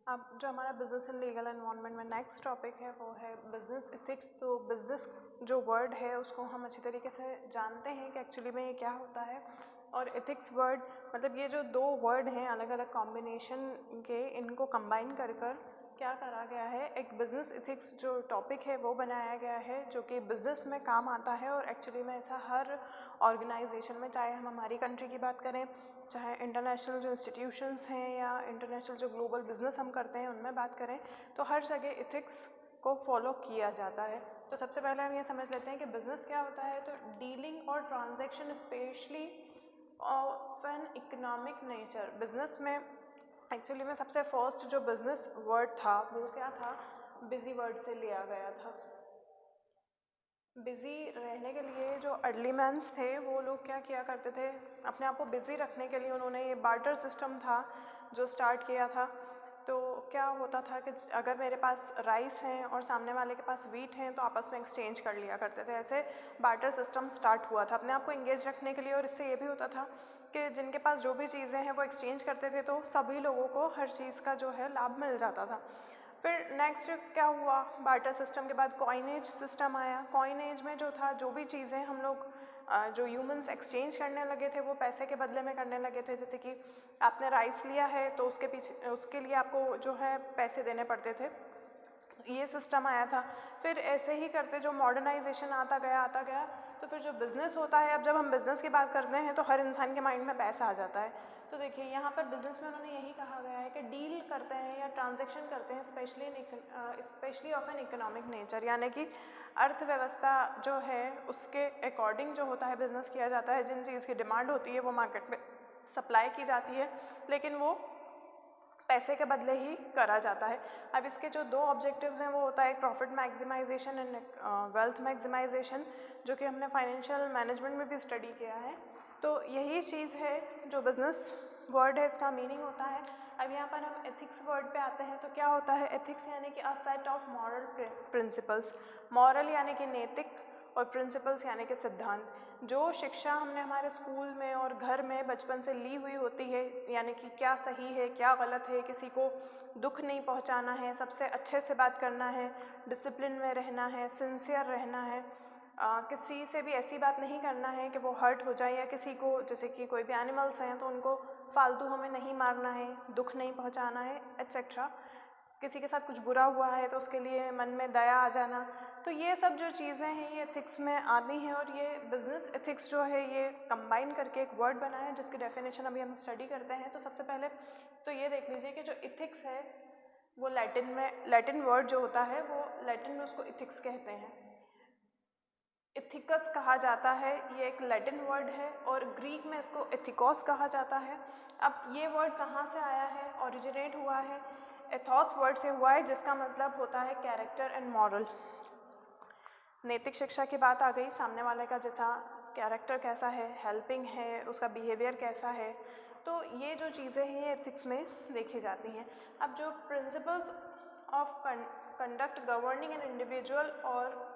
अब जो हमारा बिजनेस एंड लीगल एनवायरनमेंट में नेक्स्ट टॉपिक है वो है बिजनेस एथिक्स। तो बिजनेस जो वर्ड है उसको हम अच्छी तरीके से जानते हैं कि एक्चुअली में ये क्या होता है। और एथिक्स वर्ड मतलब ये जो दो वर्ड हैं अलग अलग कॉम्बिनेशन के, इनको कंबाइन कर क्या करा गया है, एक बिज़नेस एथिक्स जो टॉपिक है वो बनाया गया है जो कि बिज़नेस में काम आता है। और एक्चुअली में ऐसा हर ऑर्गेनाइजेशन में, चाहे हम हमारी कंट्री की बात करें, चाहे इंटरनेशनल जो इंस्टीट्यूशंस हैं या इंटरनेशनल जो ग्लोबल बिजनेस हम करते हैं उनमें बात करें, तो हर जगह एथिक्स को फॉलो किया जाता है। तो सबसे पहले हम ये समझ लेते हैं कि बिज़नेस क्या होता है। तो डीलिंग और transaction specially of an economic nature. Business में एक्चुअली में सबसे फर्स्ट जो बिजनेस वर्ड था वो क्या था, बिजी वर्ड से लिया गया था। बिज़ी रहने के लिए जो अर्ली मैन्स थे वो लोग क्या किया करते थे, अपने आप को बिज़ी रखने के लिए उन्होंने ये बार्टर सिस्टम था जो स्टार्ट किया था। तो क्या होता था कि अगर मेरे पास राइस हैं और सामने वाले के पास वीट हैं तो आपस में एक्सचेंज कर लिया करते थे। ऐसे बार्टर सिस्टम स्टार्ट हुआ था अपने आप को इंगेज रखने के लिए। और इससे ये भी होता था कि जिनके पास जो भी चीज़ें हैं वो एक्सचेंज करते थे तो सभी लोगों को हर चीज़ का जो है लाभ मिल जाता था। फिर नेक्स्ट क्या हुआ, बार्टर सिस्टम के बाद कॉइनेज सिस्टम आया। कॉइनेज में जो था, जो भी चीज़ें हम लोग जो ह्यूमंस एक्सचेंज करने लगे थे वो पैसे के बदले में करने लगे थे। जैसे कि आपने राइस लिया है तो उसके पीछे उसके लिए आपको जो है पैसे देने पड़ते थे, ये सिस्टम आया था। फिर ऐसे ही करते जो मॉडर्नाइजेशन आता गया तो फिर जो बिज़नेस होता है, अब जब हम बिज़नेस की बात करते हैं तो हर इंसान के माइंड में पैसा आ जाता है। तो देखिए यहाँ पर बिज़नेस में उन्होंने यही कहा गया है कि डील करते हैं या ट्रांजैक्शन करते हैं specially of an economic nature, यानी कि अर्थव्यवस्था जो है उसके अकॉर्डिंग जो होता है बिज़नेस किया जाता है। जिन चीज़ की डिमांड होती है वो मार्केट में सप्लाई की जाती है, लेकिन वो पैसे के बदले ही करा जाता है। अब इसके जो दो ऑब्जेक्टिव्स हैं वो होता है एक profit maximisation and wealth maximisation, जो कि हमने फाइनेंशियल मैनेजमेंट में भी स्टडी किया है। तो यही चीज़ है जो बिज़नेस वर्ड है, इसका मीनिंग होता है। अब यहाँ पर हम एथिक्स वर्ड पे आते हैं तो क्या होता है एथिक्स, यानी कि a set of moral principles. Moral यानी कि नैतिक और प्रिंसिपल्स यानी कि सिद्धांत। जो शिक्षा हमने हमारे स्कूल में और घर में बचपन से ली हुई होती है, यानी कि क्या सही है क्या गलत है, किसी को दुख नहीं पहुंचाना है, सबसे अच्छे से बात करना है, डिसिप्लिन में रहना है, सिंसियर रहना है, किसी से भी ऐसी बात नहीं करना है कि वो हर्ट हो जाए, या किसी को, जैसे कि कोई भी एनिमल्स हैं तो उनको फालतू हमें नहीं मारना है, दुख नहीं पहुंचाना है, एट्सेट्रा। किसी के साथ कुछ बुरा हुआ है तो उसके लिए मन में दया आ जाना। तो ये सब जो चीज़ें हैं ये एथिक्स में आती हैं। और ये बिज़नेस एथिक्स जो है ये कंबाइन करके एक वर्ड बना है जिसकी डेफिनेशन अभी हम स्टडी करते हैं। तो सबसे पहले तो ये देख लीजिए कि जो इथिक्स है वो लैटिन वर्ड जो होता है वो लैटिन में उसको इथिक्स कहते हैं। इथिकस कहा जाता है, ये एक लैटिन वर्ड है, और ग्रीक में इसको एथिकोस कहा जाता है। अब ये वर्ड कहाँ से आया है, ओरिजिनेट हुआ है एथॉस वर्ड से हुआ है, जिसका मतलब होता है कैरेक्टर एंड मॉरल। नैतिक शिक्षा की बात आ गई, सामने वाले का जैसा कैरेक्टर कैसा है, हेल्पिंग है, उसका बिहेवियर कैसा है, तो ये जो चीज़ें हैं ये एथिक्स में देखी जाती हैं। अब जो principles of conduct governing an individual और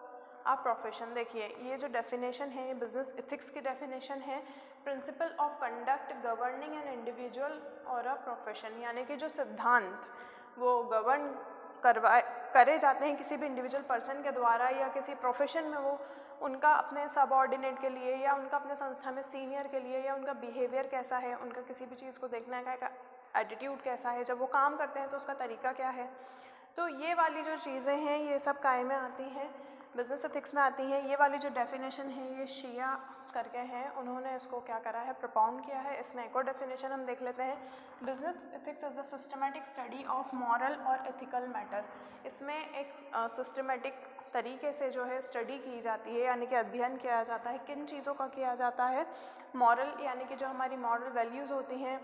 आ प्रोफेशन, देखिए ये जो डेफिनेशन है ये बिजनेस एथिक्स की डेफिनेशन है। Principle of conduct governing an individual और अ प्रोफेशन, यानी कि जो सिद्धांत वो गवर्न करे जाते हैं किसी भी इंडिविजुअल पर्सन के द्वारा या किसी प्रोफेशन में, वो उनका अपने सबऑर्डिनेट के लिए या उनका अपने संस्था में सीनियर के लिए, या उनका बिहेवियर कैसा है, उनका किसी भी चीज़ को देखने का एटीट्यूड कैसा है, जब वो काम करते हैं तो उसका तरीका क्या है। तो ये वाली जो चीज़ें हैं ये सब काय में आती हैं, बिजनेस एथिक्स में आती हैं। ये वाली जो डेफिनेशन है ये शिया करके हैं, उन्होंने इसको क्या करा है, प्रपोन किया है। इसमें एक और डेफिनेशन हम देख लेते हैं। Business ethics is the systematic study of moral और एथिकल मैटर। इसमें एक सिस्टमेटिक तरीके से जो है स्टडी की जाती है, यानी कि अध्ययन किया जाता है। किन चीज़ों का किया जाता है, मॉरल यानी कि जो हमारी मॉरल वैल्यूज़ होती हैं,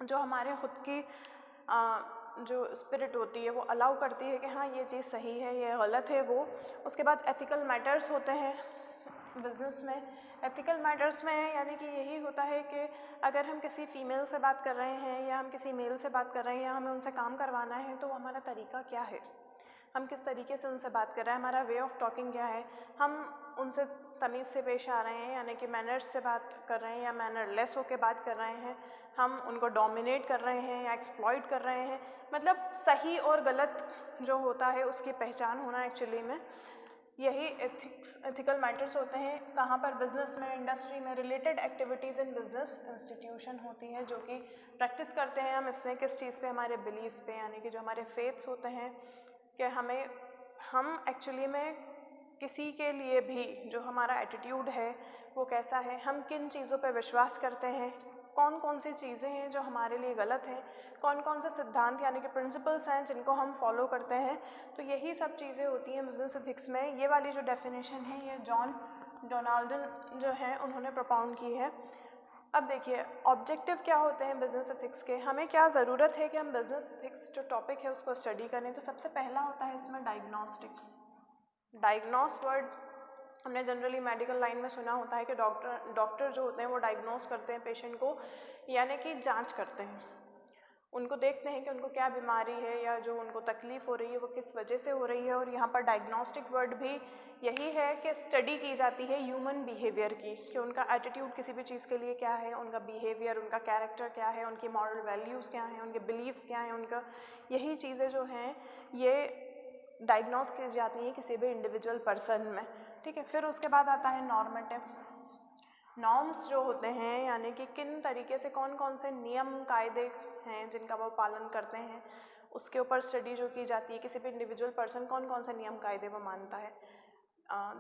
जो हमारे खुद की जो स्पिरिट होती है वो अलाउ करती है कि हाँ ये चीज़ सही है ये गलत है वो। उसके बाद एथिकल मैटर्स होते हैं बिज़नेस में। एथिकल मैटर्स में यानी कि यही होता है कि अगर हम किसी फीमेल से बात कर रहे हैं या हम किसी मेल से बात कर रहे हैं या हमें उनसे काम करवाना है तो हमारा तरीका क्या है। हम किस तरीके से उनसे बात कर रहे हैं, हमारा वे ऑफ टॉकिंग क्या है, हम उनसे तमीज़ से पेश आ रहे हैं यानी कि मैनर्स से बात कर रहे हैं या मैनरलेस होकर बात कर रहे हैं, हम उनको डोमिनेट कर रहे हैं या एक्सप्लॉइट कर रहे हैं। मतलब सही और गलत जो होता है उसकी पहचान होना एक्चुअली में यही एथिकल मैटर्स होते हैं। कहाँ पर बिजनेस में, इंडस्ट्री में, related activities in business institution होती हैं जो कि प्रैक्टिस करते हैं हम इसमें किस चीज़ पे, हमारे बिलीव्स पे, यानी कि जो हमारे फेथ्स होते हैं कि हम एक्चुअली में किसी के लिए भी जो हमारा एटीट्यूड है वो कैसा है, हम किन चीज़ों पे विश्वास करते हैं, कौन कौन सी चीज़ें हैं जो हमारे लिए गलत हैं, कौन कौन से सिद्धांत यानी कि प्रिंसिपल्स हैं जिनको हम फॉलो करते हैं। तो यही सब चीज़ें होती हैं बिजनेस एथिक्स में। ये वाली जो डेफिनेशन है ये जॉन डोनाल्डन जो है उन्होंने प्रोपाउंड की है। अब देखिए ऑब्जेक्टिव क्या होते हैं बिजनेस एथिक्स के, हमें क्या ज़रूरत है कि हम बिजनेस एथिक्स जो टॉपिक है उसको स्टडी करें। तो सबसे पहला होता है इसमें डायग्नोस्टिक। डायग्नोस वर्ड हमने जनरली मेडिकल लाइन में सुना होता है कि डॉक्टर जो होते हैं वो डायग्नोस करते हैं पेशेंट को, यानी कि जांच करते हैं, उनको देखते हैं कि उनको क्या बीमारी है या जो उनको तकलीफ़ हो रही है वो किस वजह से हो रही है। और यहाँ पर डायग्नोस्टिक वर्ड भी यही है कि स्टडी की जाती है ह्यूमन बिहेवियर की, कि उनका एटीट्यूड किसी भी चीज़ के लिए क्या है, उनका बिहेवियर, उनका कैरेक्टर क्या है, उनकी मॉरल वैल्यूज़ क्या हैं, उनके बिलीव्स क्या हैं, उनका यही चीज़ें जो हैं ये डायग्नोस की जाती हैं किसी भी इंडिविजुअल पर्सन में। ठीक है, फिर उसके बाद आता है नॉर्मेटिव। नॉर्म्स जो होते हैं यानी कि किन तरीके से कौन कौन से नियम कायदे हैं जिनका वो पालन करते हैं, उसके ऊपर स्टडी जो की जाती है किसी भी इंडिविजुअल पर्सन कौन कौन से नियम कायदे वो मानता है।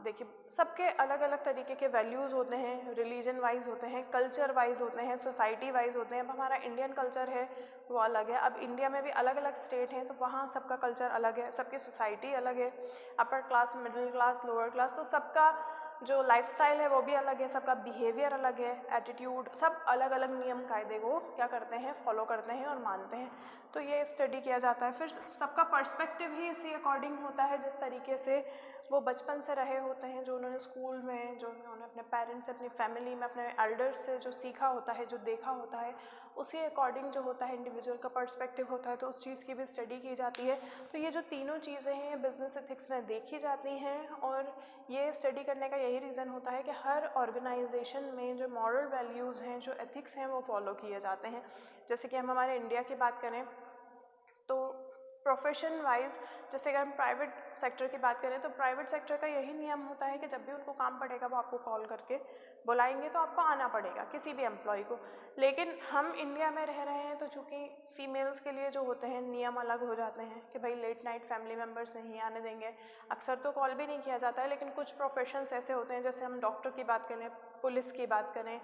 देखिए सबके अलग अलग तरीके के वैल्यूज़ होते हैं, रिलीजन वाइज होते हैं, कल्चर वाइज होते हैं, सोसाइटी वाइज होते हैं। अब हमारा इंडियन कल्चर है वो अलग है, अब इंडिया में भी अलग अलग स्टेट हैं तो वहाँ सबका कल्चर अलग है, सबकी सोसाइटी अलग है, upper class, middle class, lower class, तो सबका जो लाइफस्टाइल है वो भी अलग है, सबका बिहेवियर अलग है, एटीट्यूड, सब अलग अलग नियम कायदे को क्या करते हैं, फॉलो करते हैं और मानते हैं। तो ये स्टडी किया जाता है। फिर सबका पर्सपेक्टिव ही इसी अकॉर्डिंग होता है जिस तरीके से वो बचपन से रहे होते हैं, जो उन्होंने स्कूल में, जो उन्होंने अपने पेरेंट्स से, अपनी फैमिली में, अपने एल्डर्स से जो सीखा होता है, जो देखा होता है, उसी अकॉर्डिंग जो होता है इंडिविजुअल का पर्सपेक्टिव होता है, तो उस चीज़ की भी स्टडी की जाती है। तो ये जो तीनों चीज़ें हैं बिजनेस एथिक्स में देखी जाती हैं और ये स्टडी करने का यही रीज़न होता है कि हर ऑर्गेनाइजेशन में जो मॉरल वैल्यूज़ हैं, जो एथिक्स हैं वो फॉलो किए जाते हैं। जैसे कि हम हमारे इंडिया की बात करें तो प्रोफेशन वाइज, जैसे अगर हम प्राइवेट सेक्टर की बात करें तो प्राइवेट सेक्टर का यही नियम होता है कि जब भी उनको काम पड़ेगा वो आपको कॉल करके बुलाएंगे तो आपको आना पड़ेगा, किसी भी एम्प्लॉय को। लेकिन हम इंडिया में रह रहे हैं तो चूँकि फीमेल्स के लिए जो होते हैं नियम अलग हो जाते हैं कि भाई लेट नाइट फैमिली मेम्बर्स नहीं आने देंगे, अक्सर तो कॉल भी नहीं किया जाता है। लेकिन कुछ प्रोफेशंस ऐसे होते हैं, जैसे हम डॉक्टर की बात करें, पुलिस की बात करें,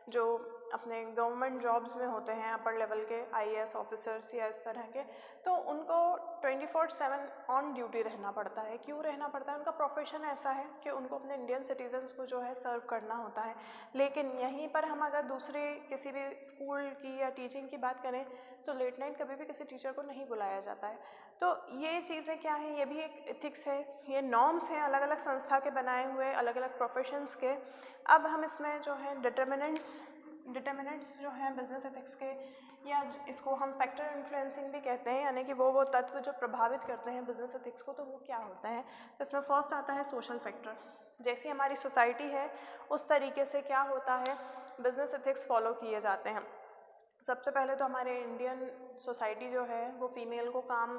जो अपने गवर्नमेंट जॉब्स में होते हैं अपर लेवल के आईएएस ऑफिसर्स या इस तरह के, तो उनको 24/7 ऑन ड्यूटी रहना पड़ता है। क्यों रहना पड़ता है? उनका प्रोफेशन ऐसा है कि उनको अपने इंडियन सिटीजन्स को जो है सर्व करना होता है। लेकिन यहीं पर हम अगर दूसरे किसी भी स्कूल की या टीचिंग की बात करें तो लेट नाइट कभी भी किसी टीचर को नहीं बुलाया जाता है। तो ये चीज़ें क्या हैं, ये भी एक एथिक्स है, ये नॉर्म्स हैं अलग अलग संस्था के बनाए हुए, अलग अलग प्रोफेशंस के। अब हम इसमें जो है डिटर्मिनेंट्स जो हैं बिजनेस एथिक्स के, या इसको हम फैक्टर इन्फ्लुएंसिंग भी कहते हैं, यानी कि वो तत्व जो प्रभावित करते हैं बिजनेस एथिक्स को, तो वो क्या होता है। तो इसमें फर्स्ट आता है सोशल फैक्टर। जैसी हमारी सोसाइटी है उस तरीके से क्या होता है, बिजनेस एथिक्स फॉलो किए जाते हैं। सबसे पहले तो हमारे इंडियन सोसाइटी जो है वो फीमेल को काम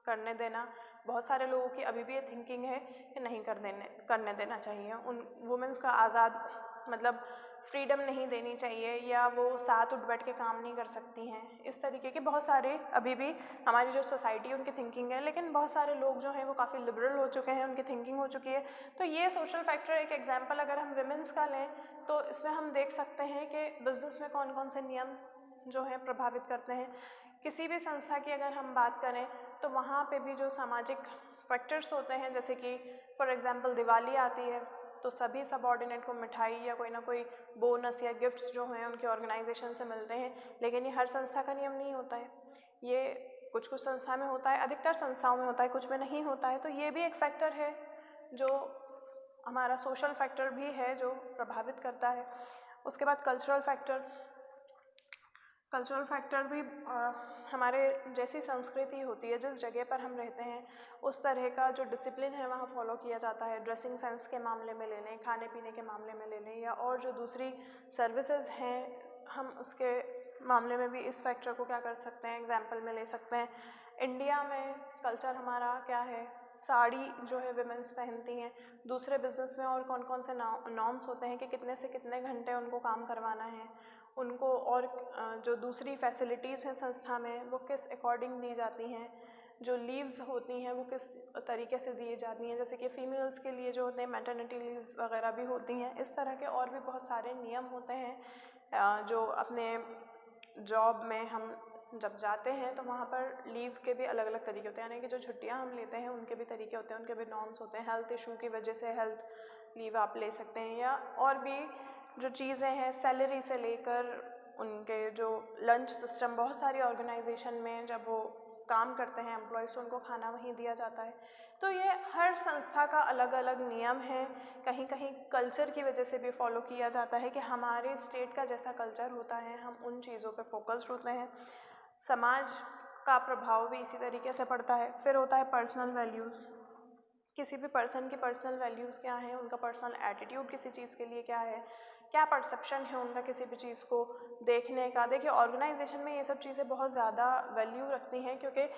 करने देना, बहुत सारे लोगों की अभी भी ये थिंकिंग है कि नहीं करने देना चाहिए, उन वुमेन्स का आज़ाद मतलब फ्रीडम नहीं देनी चाहिए, या वो साथ उठ बैठ के काम नहीं कर सकती हैं। इस तरीके के बहुत सारे अभी भी हमारी जो सोसाइटी है उनकी थिंकिंग है। लेकिन बहुत सारे लोग जो हैं वो काफ़ी लिबरल हो चुके हैं, उनकी थिंकिंग हो चुकी है। तो ये सोशल फैक्टर एक एग्जाम्पल अगर हम विमेंस का लें तो इसमें हम देख सकते हैं कि बिजनेस में कौन कौन से नियम जो है प्रभावित करते हैं। किसी भी संस्था की अगर हम बात करें तो वहाँ पे भी जो सामाजिक फैक्टर्स होते हैं, जैसे कि फॉर एग्जांपल दिवाली आती है तो सभी सबऑर्डिनेट को मिठाई या कोई ना कोई बोनस या गिफ्ट्स जो हैं उनके ऑर्गेनाइजेशन से मिलते हैं। लेकिन ये हर संस्था का नियम नहीं होता है, ये कुछ कुछ संस्था में होता है, अधिकतर संस्थाओं में होता है, कुछ में नहीं होता है। तो ये भी एक फैक्टर है जो हमारा सोशल फैक्टर भी है जो प्रभावित करता है। उसके बाद कल्चरल फैक्टर। कल्चरल फैक्टर भी हमारे जैसी संस्कृति होती है, जिस जगह पर हम रहते हैं उस तरह का जो डिसिप्लिन है वहाँ फॉलो किया जाता है। ड्रेसिंग सेंस के मामले में ले लें, खाने पीने के मामले में ले लें, या और जो दूसरी सर्विसेज हैं हम उसके मामले में भी इस फैक्टर को क्या कर सकते हैं, एग्जाम्पल में ले सकते हैं। इंडिया में कल्चर हमारा क्या है, साड़ी जो है विमेंस पहनती हैं। दूसरे बिजनेस में और कौन कौन से नॉर्म्स होते हैं कि कितने से कितने घंटे उनको काम करवाना है उनको, और जो दूसरी फैसिलिटीज़ हैं संस्था में वो किस अकॉर्डिंग दी जाती हैं, जो लीव्स होती हैं वो किस तरीके से दी जाती हैं। जैसे कि फ़ीमेल्स के लिए जो होते हैं मैटरनिटी लीव्स वगैरह भी होती हैं। इस तरह के और भी बहुत सारे नियम होते हैं जो अपने जॉब में हम जब जाते हैं तो वहाँ पर लीव के भी अलग अलग तरीके होते हैं, यानी कि जो छुट्टियाँ हम लेते हैं उनके भी तरीके होते हैं, उनके भी नॉर्म्स होते हैं। हेल्थ इशू की वजह से हेल्थ लीव आप ले सकते हैं, या और भी जो चीज़ें हैं सैलरी से लेकर उनके जो लंच सिस्टम, बहुत सारी ऑर्गेनाइजेशन में जब वो काम करते हैं एम्प्लॉयज़ तो उनको खाना वहीं दिया जाता है। तो ये हर संस्था का अलग अलग नियम है। कहीं कहीं कल्चर की वजह से भी फॉलो किया जाता है कि हमारे स्टेट का जैसा कल्चर होता है हम उन चीज़ों पे फोकस्ड होते हैं। समाज का प्रभाव भी इसी तरीके से पड़ता है। फिर होता है पर्सनल वैल्यूज़। किसी भी पर्सन की पर्सनल वैल्यूज़ क्या हैं, उनका पर्सनल एटीट्यूड किसी चीज़ के लिए क्या है, क्या परसेप्शन है उनका किसी भी चीज़ को देखने का। देखिए ऑर्गेनाइजेशन में ये सब चीज़ें बहुत ज़्यादा वैल्यू रखती हैं, क्योंकि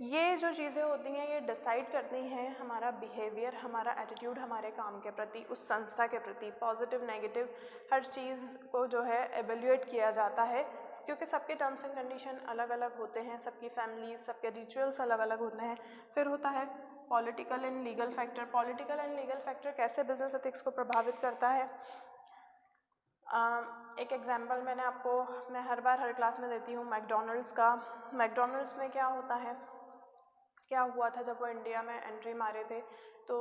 ये जो चीज़ें होती हैं ये डिसाइड करती हैं हमारा बिहेवियर, हमारा एटीट्यूड हमारे काम के प्रति, उस संस्था के प्रति। पॉजिटिव नेगेटिव हर चीज़ को जो है एवेल्यूएट किया जाता है, क्योंकि सबके टर्म्स एंड कंडीशन अलग अलग होते हैं, सबकी फैमिलीज, सबके रिचुअल्स अलग अलग होते हैं। फिर होता है political and legal factor. Political and legal factor कैसे बिजनेस एथिक्स को प्रभावित करता है। एक एग्जांपल मैं हर बार हर क्लास में देती हूँ मैकडॉनल्ड्स का। मैकडॉनल्ड्स में क्या होता है, क्या हुआ था जब वो इंडिया में एंट्री मारे थे, तो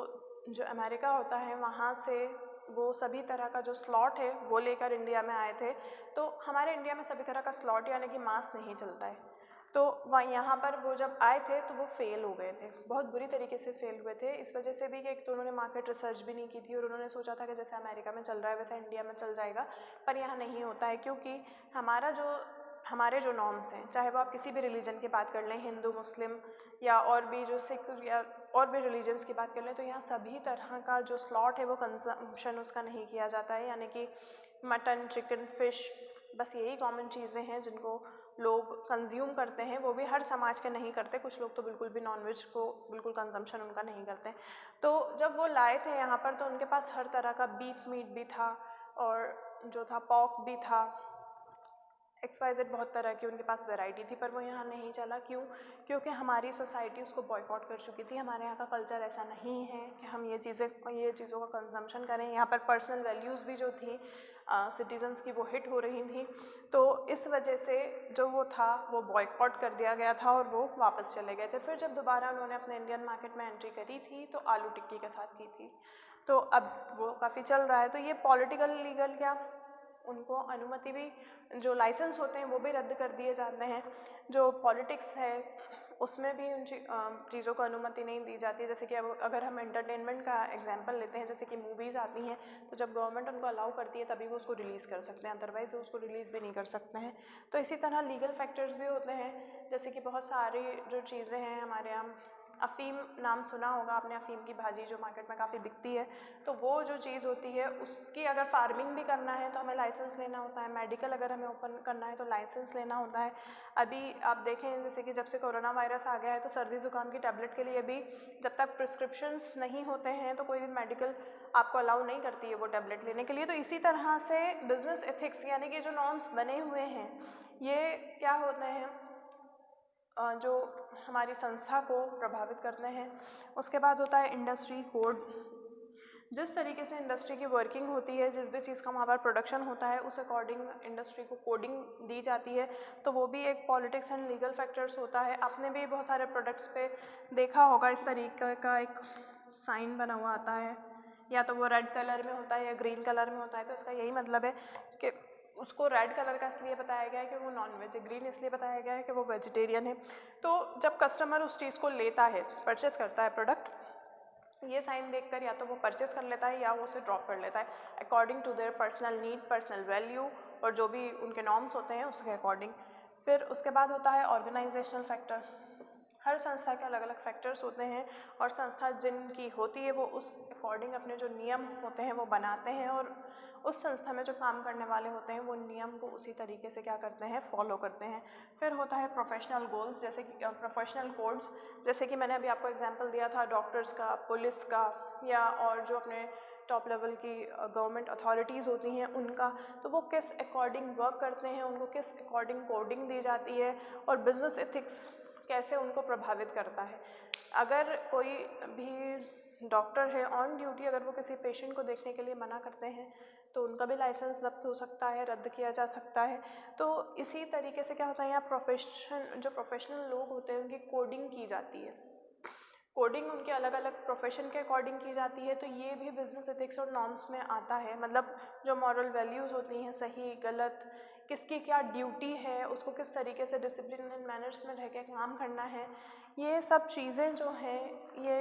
जो अमेरिका होता है वहाँ से वो सभी तरह का जो स्लॉट है वो लेकर इंडिया में आए थे। तो हमारे इंडिया में सभी तरह का स्लॉट यानी कि मास नहीं चलता है, तो वह यहाँ पर वो जब आए थे तो वो फेल हो गए थे, बहुत बुरी तरीके से फेल हुए थे। इस वजह से भी कि एक तो उन्होंने मार्केट रिसर्च भी नहीं की थी और उन्होंने सोचा था कि जैसे अमेरिका में चल रहा है वैसा इंडिया में चल जाएगा, पर यहाँ नहीं होता है। क्योंकि हमारे जो नॉर्म्स हैं, चाहे वो आप किसी भी रिलीजन की बात कर लें, हिंदू मुस्लिम या और भी जो सिख या और भी रिलीजन्स की बात कर लें, तो यहाँ सभी तरह का जो स्लॉट है वो कंजम्पशन उसका नहीं किया जाता है। यानी कि मटन, चिकन, फिश, बस यही कॉमन चीज़ें हैं जिनको लोग कंज्यूम करते हैं, वो भी हर समाज के नहीं करते। कुछ लोग तो बिल्कुल भी नॉनवेज को बिल्कुल कंजम्पशन उनका नहीं करते। तो जब वो लाए थे यहाँ पर तो उनके पास हर तरह का बीफ मीट भी था और जो था पॉर्क भी था, XYZ बहुत तरह की उनके पास वैरायटी थी, पर वो यहाँ नहीं चला। क्यों? क्योंकि हमारी सोसाइटी उसको बॉयकॉट कर चुकी थी। हमारे यहाँ का कल्चर ऐसा नहीं है कि हम ये चीज़ों का कंजम्पशन करें। यहाँ पर पर्सनल वैल्यूज़ भी जो थी सिटीजन्स की वो हिट हो रही थी, तो इस वजह से जो वो था वो बॉयकॉट कर दिया गया था और वो वापस चले गए थे। फिर जब दोबारा उन्होंने अपने इंडियन मार्केट में एंट्री करी थी तो आलू टिक्की के साथ की थी, तो अब वो काफ़ी चल रहा है। तो ये पॉलिटिकल लीगल क्या, उनको अनुमति भी, जो लाइसेंस होते हैं वो भी रद्द कर दिए जाते हैं। जो पॉलिटिक्स है उसमें भी उन चीज़ों को अनुमति नहीं दी जाती। जैसे कि अब अगर हम एंटरटेनमेंट का एग्जांपल लेते हैं, जैसे कि मूवीज़ आती हैं तो जब गवर्नमेंट उनको अलाउ करती है तभी वो उसको रिलीज़ कर सकते हैं, अदरवाइज़ वो उसको रिलीज़ भी नहीं कर सकते हैं। तो इसी तरह लीगल फैक्टर्स भी होते हैं, जैसे कि बहुत सारी जो चीज़ें हैं हमारे यहाँ, अफ़ीम नाम सुना होगा आपने, अफ़ीम की भाजी जो मार्केट में काफ़ी बिकती है, तो वो जो चीज़ होती है उसकी अगर फार्मिंग भी करना है तो हमें लाइसेंस लेना होता है। मेडिकल अगर हमें ओपन करना है तो लाइसेंस लेना होता है। अभी आप देखें जैसे कि जब से कोरोना वायरस आ गया है तो सर्दी ज़ुकाम की टैबलेट के लिए भी जब तक प्रिस्क्रिप्शंस नहीं होते हैं तो कोई भी मेडिकल आपको अलाउ नहीं करती है वो टैबलेट लेने के लिए। तो इसी तरह से बिज़नेस एथिक्स यानी कि जो नॉर्म्स बने हुए हैं ये क्या होते हैं, जो हमारी संस्था को प्रभावित करते हैं। उसके बाद होता है इंडस्ट्री कोड। जिस तरीके से इंडस्ट्री की वर्किंग होती है, जिस भी चीज़ का वहाँ पर प्रोडक्शन होता है उस अकॉर्डिंग इंडस्ट्री को कोडिंग दी जाती है, तो वो भी एक पॉलिटिक्स एंड लीगल फैक्टर्स होता है। आपने भी बहुत सारे प्रोडक्ट्स पे देखा होगा इस तरीके का एक साइन बना हुआ आता है, या तो वो रेड कलर में होता है या ग्रीन कलर में होता है। तो इसका यही मतलब है कि उसको रेड कलर का इसलिए बताया गया है कि वो नॉन वेज है, ग्रीन इसलिए बताया गया है कि वो वेजिटेरियन है। तो जब कस्टमर उस चीज़ को लेता है, परचेस करता है प्रोडक्ट, ये साइन देखकर या तो वो परचेस कर लेता है या वो उसे ड्रॉप कर लेता है according to their personal need, personal value और जो भी उनके नॉर्म्स होते हैं उसके अकॉर्डिंग। फिर उसके बाद होता है ऑर्गेनाइजेशनल फैक्टर। हर संस्था के अलग अलग फैक्टर्स होते हैं और संस्था जिनकी होती है वो उस अकॉर्डिंग अपने जो नियम होते हैं वो बनाते हैं और उस संस्था में जो काम करने वाले होते हैं वो नियम को उसी तरीके से क्या करते हैं, फॉलो करते हैं। फिर होता है प्रोफेशनल गोल्स, जैसे कि प्रोफेशनल कोड्स, जैसे कि मैंने अभी आपको एग्जांपल दिया था डॉक्टर्स का, पुलिस का, या और जो अपने टॉप लेवल की गवर्नमेंट अथॉरिटीज़ होती हैं उनका, तो वो किस अकॉर्डिंग वर्क करते हैं, उनको किस अकॉर्डिंग कोडिंग दी जाती है और बिजनेस एथिक्स कैसे उनको प्रभावित करता है। अगर कोई भी डॉक्टर है ऑन ड्यूटी, अगर वो किसी पेशेंट को देखने के लिए मना करते हैं तो उनका भी लाइसेंस जब्त हो सकता है, रद्द किया जा सकता है। तो इसी तरीके से क्या होता है, यहाँ जो प्रोफेशनल लोग होते हैं उनकी कोडिंग की जाती है। कोडिंग उनके अलग अलग प्रोफेशन के अकॉर्डिंग की जाती है, तो ये भी बिजनेस एथिक्स और नॉर्म्स में आता है। मतलब जो मॉरल वैल्यूज़ होती हैं, सही गलत, किसकी क्या ड्यूटी है, उसको किस तरीके से डिसिप्लिन एंड मैनर्स में रह के काम करना है, ये सब चीज़ें जो हैं ये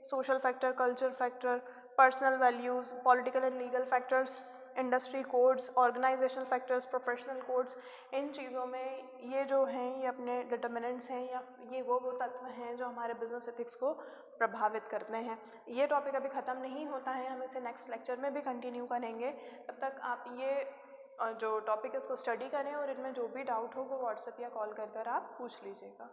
social factor, culture factor, personal values, political and legal factors, industry codes, organisational factors, professional codes, इन चीज़ों में ये जो हैं ये अपने डिटर्मिनेंट्स हैं या ये वो तत्व हैं जो हमारे बिजनेस एथिक्स को प्रभावित करते हैं। ये टॉपिक अभी ख़त्म नहीं होता है, हम इसे नेक्स्ट लेक्चर में भी कंटिन्यू करेंगे। तब तक आप ये जो टॉपिक है उसको स्टडी करें और इनमें जो भी डाउट हो वो व्हाट्सएप या कॉल कर आप पूछ लीजिएगा।